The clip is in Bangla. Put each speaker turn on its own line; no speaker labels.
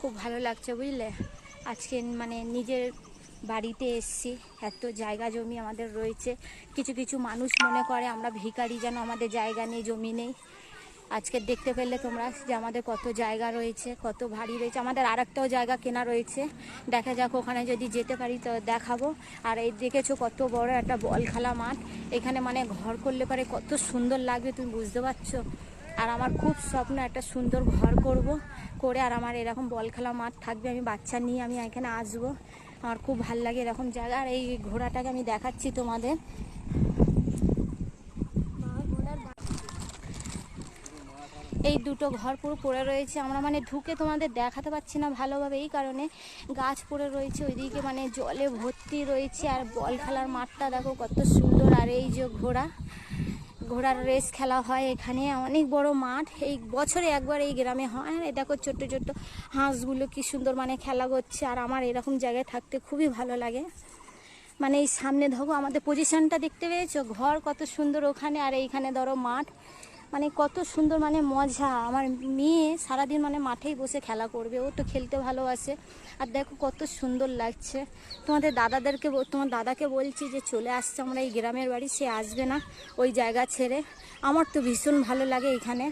খুব ভালো লাগছে বুঝলে। আজকে মানে নিজের বাড়িতে এসছি, এত জায়গা জমি আমাদের রয়েছে। কিছু কিছু মানুষ মনে করে আমরা ভিখারি, যেন আমাদের জায়গা নেই, জমি নেই। আজকে দেখতে পেলে তোমরা যে আমাদের কত জায়গা রয়েছে, কত ভারী রয়েছে। আমাদের আরেকটাও জায়গা কেনা রয়েছে, দেখা যাক ওখানে যদি যেতে পারি তো দেখাবো। আর এই দেখেছো কত বড় একটা বল খেলা মাঠ, এখানে মানে ঘর করলে পারে কত সুন্দর লাগবে, তুমি বুঝতে পারছো। আর আমার খুব স্বপ্ন একটা সুন্দর ঘর করব, করে আর আমার এরকম বল খেলা মাঠ থাকবে, আমি বাচ্চা নিয়ে আমি এখানে আসবো। আমার খুব ভাল লাগে এরকম জায়গা। আর এই ঘোড়াটাকে আমি দেখাচ্ছি তোমাদের। এই দুটো ঘর পুরো পড়ে রয়েছে, আমরা মানে ঢুকে তোমাদের দেখাতে পাচ্ছি না ভালোভাবে, এই কারণে গাছ পড়ে রয়েছে ওইদিকে, মানে জলে ভর্তি রয়েছে। আর বল খেলার মাঠটা দেখো কত সুন্দর। আর এই যে ঘোড়ার রেস খেলা হয় এখানে, অনেক বড় মাঠ, এই বছরে একবার এই গ্রামে হয়। আর দেখো ছোট্ট ছোট্ট হাঁসগুলো কি সুন্দর মানে খেলা করছে। আর আমার এরকম জায়গায় থাকতে খুবই ভালো লাগে। মানে এই সামনে ধরো আমাদের পজিশনটা দেখতে পেয়েছো, ঘর কত সুন্দর ওখানে, আর এইখানে ধরো মাঠ, মানে কত সুন্দর, মানে মজা। আমার মেয়ে সারাদিন মানে মাঠেই বসে খেলা করবে, ও তো খেলতে ভালোবাসে। আর দেখো কত সুন্দর লাগছে। তোমার দাদাকে বলছি যে চলে আসছে আমরা এই গ্রামের বাড়ি, সে আসবে না ওই জায়গা ছেড়ে। আমার তো ভীষণ ভালো লাগে এখানে।